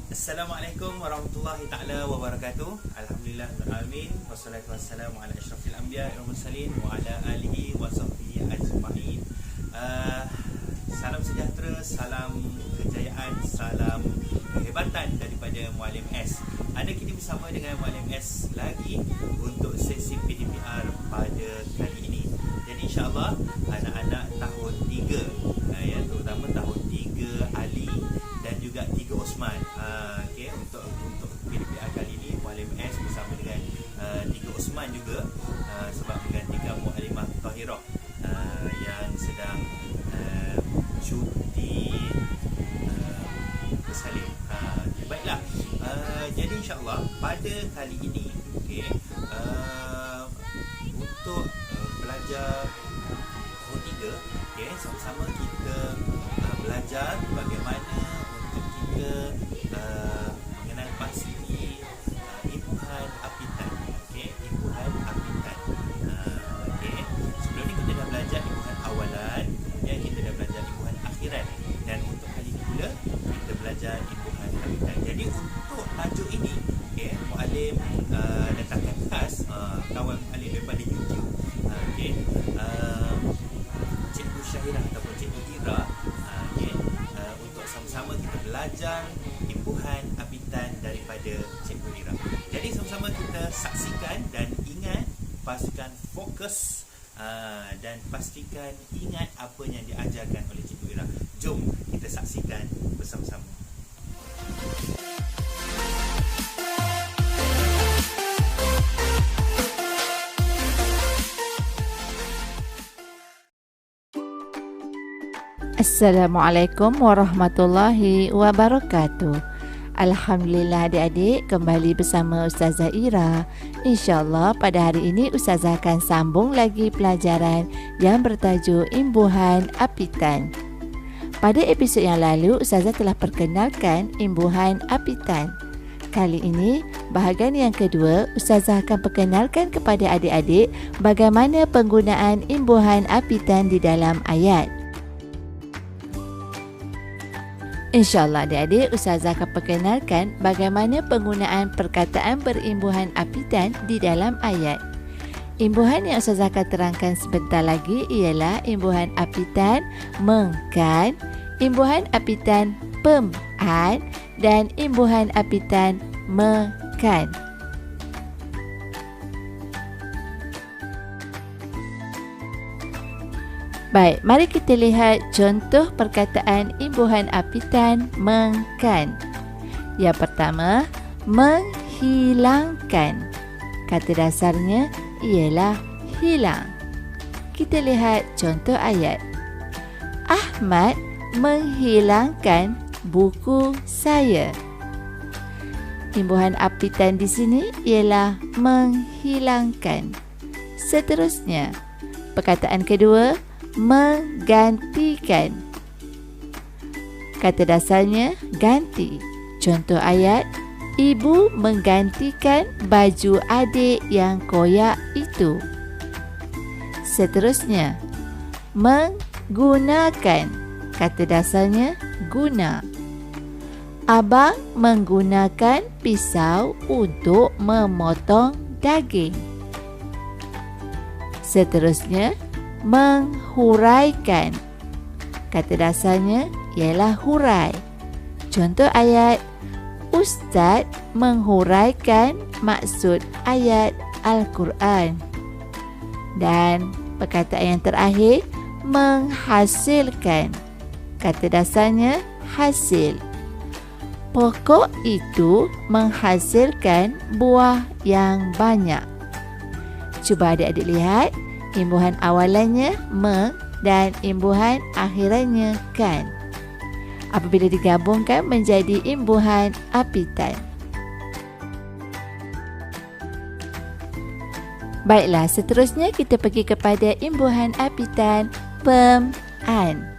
Assalamualaikum warahmatullahi ta'ala wabarakatuh. Alhamdulillah alamin wassalatu wassalamu ala asyrafil anbiya wal mursalin wa ala alihi wa sahbihi ajma'in. Salam sejahtera, salam kejayaan, salam kehebatan daripada Muallim S. Ada kita bersama dengan Muallim S lagi untuk sesi PDPR pada kali ini. Jadi insya-Allah anak-anak tahun 3 yang terutama tahun 3 Ali dan juga 3 Osman. Okey, untuk PDPR kali ini Muallim S bersama dengan 3 Osman juga sebab menggantikan Muallimah Tahirah yang sedang cuti bersalin. Baiklah. Jadi insya-Allah pada kali ini untuk pelajar tahun 3 sama-sama kita belajar bagaimana untuk kita mengenal pasti imbuhan apitan. Imbuhan apitan. Sebelum ni kita dah belajar imbuhan awalan, kemudian kita dah belajar imbuhan akhiran, dan untuk kali ini pula kita belajar imbuhan apitan. Jadi untuk tajuk ini Muallim letakkan khas kawan Muallim daripada YouTube, Cikgu Syahirah ataupun Cikgu Ira, untuk sama-sama kita belajar imbuhan apitan daripada Cikgu Ira. Jadi sama-sama kita saksikan dan ingat, pastikan fokus dan pastikan ingat apa yang diajarkan oleh Cikgu Ira. Jom kita saksikan bersama-sama. Assalamualaikum warahmatullahi wabarakatuh. Alhamdulillah adik-adik, kembali bersama Ustazah Ira. InsyaAllah pada hari ini Ustazah akan sambung lagi pelajaran yang bertajuk imbuhan apitan. Pada episod yang lalu Ustazah telah perkenalkan imbuhan apitan. Kali ini bahagian yang kedua, Ustazah akan perkenalkan kepada adik-adik bagaimana penggunaan imbuhan apitan di dalam ayat. InsyaAllah adik-adik, Ustazah akan perkenalkan bagaimana penggunaan perkataan berimbuhan apitan di dalam ayat. Imbuhan yang Ustazah akan terangkan sebentar lagi ialah imbuhan apitan mengkan, imbuhan apitan pem-an, dan imbuhan apitan mekan. Baik, mari kita lihat contoh perkataan imbuhan apitan mengkan. Yang pertama, menghilangkan. Kata dasarnya ialah hilang. Kita lihat contoh ayat. Ahmad menghilangkan buku saya. Imbuhan apitan di sini ialah menghilangkan. Seterusnya, perkataan kedua, menggantikan. Kata dasarnya ganti. Contoh ayat, ibu menggantikan baju adik yang koyak itu. Seterusnya, menggunakan. Kata dasarnya guna. Abang menggunakan pisau untuk memotong daging. Seterusnya, menghuraikan. Kata dasarnya ialah hurai. Contoh ayat, Ustaz menghuraikan maksud ayat Al-Quran. Dan perkataan yang terakhir, menghasilkan. Kata dasarnya hasil. Pokok itu menghasilkan buah yang banyak. Cuba adik-adik lihat, imbuhan awalannya me dan imbuhan akhirannya kan. Apabila digabungkan menjadi imbuhan apitan. Baiklah, seterusnya kita pergi kepada imbuhan apitan pem-an.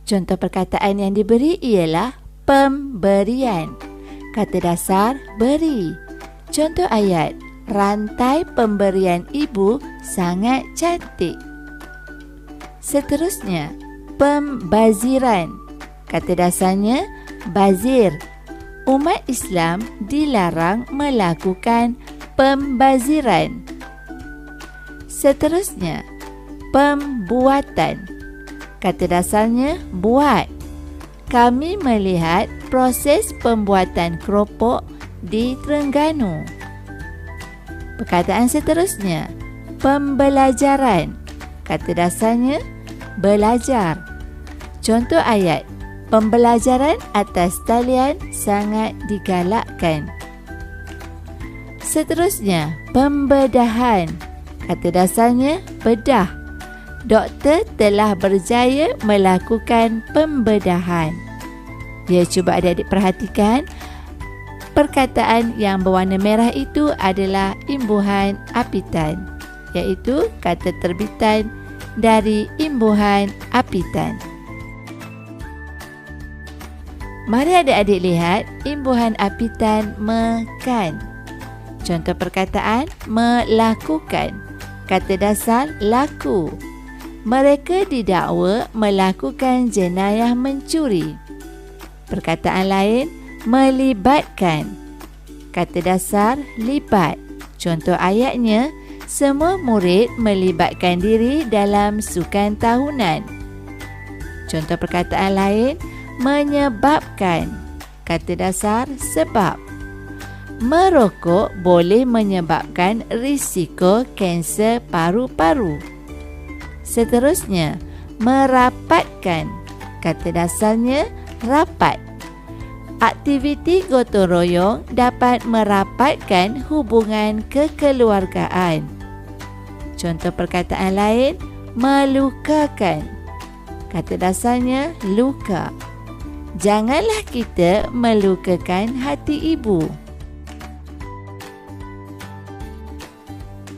Contoh perkataan yang diberi ialah pemberian. Kata dasar beri. Contoh ayat, rantai pemberian ibu sangat cantik. Seterusnya, pembaziran. Kata dasarnya bazir. umat Islam dilarang melakukan pembaziran. Seterusnya, pembuatan. Kata dasarnya buat. Kami melihat proses pembuatan keropok di Terengganu. Perkataan seterusnya, pembelajaran. Kata dasarnya belajar. Contoh ayat, pembelajaran atas talian sangat digalakkan. Seterusnya, pembedahan. Kata dasarnya bedah. Doktor telah berjaya melakukan pembedahan. Ya, cuba adik-adik perhatikan. Perkataan yang berwarna merah itu adalah imbuhan apitan, iaitu kata terbitan dari imbuhan apitan. Mari adik-adik lihat imbuhan apitan mekan. Contoh perkataan melakukan. Kata dasar laku. Mereka didakwa melakukan jenayah mencuri. Perkataan lain melibatkan. Kata dasar libat. Contoh ayatnya, semua murid melibatkan diri dalam sukan tahunan. Contoh perkataan lain menyebabkan. Kata dasar sebab. Merokok boleh menyebabkan risiko kanser paru-paru. Seterusnya, merapatkan. Kata dasarnya rapat. Aktiviti gotong royong dapat merapatkan hubungan kekeluargaan. Contoh perkataan lain, melukakan. Kata dasarnya luka. Janganlah kita melukakan hati ibu.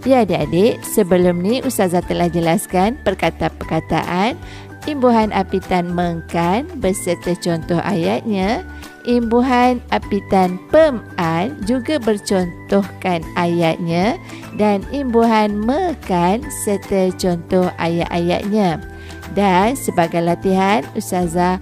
Ya adik-adik, sebelum ni Ustazah telah jelaskan perkataan-perkataan imbuhan apitan mengkan beserta contoh ayatnya. Imbuhan apitan pem'an juga bercontohkan ayatnya dan imbuhan mekan serta contoh ayat-ayatnya. Dan sebagai latihan, Ustazah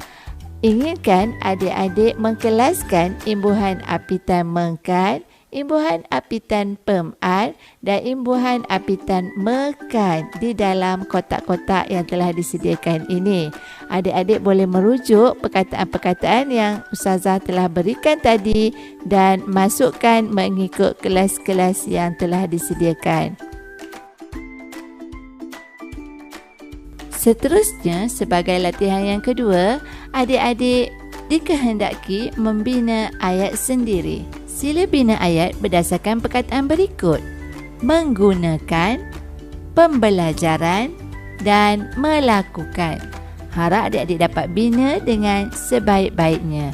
inginkan adik-adik mengkelaskan imbuhan apitan mengkan, imbuhan apitan pem'an dan imbuhan apitan mekan di dalam kotak-kotak yang telah disediakan ini. Adik-adik boleh merujuk perkataan-perkataan yang Ustazah telah berikan tadi dan masukkan mengikut kelas-kelas yang telah disediakan. Seterusnya, sebagai latihan yang kedua, adik-adik dikehendaki membina ayat sendiri. Sila bina ayat berdasarkan perkataan berikut: menggunakan, pembelajaran dan melakukan. Harap adik-adik dapat bina dengan sebaik-baiknya.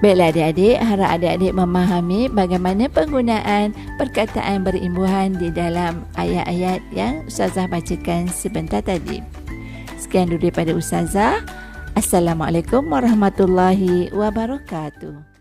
Baiklah adik-adik, harap adik-adik memahami bagaimana penggunaan perkataan berimbuhan di dalam ayat-ayat yang Ustazah bacakan sebentar tadi. Sekian dulu daripada Ustazah. Assalamualaikum warahmatullahi wabarakatuh.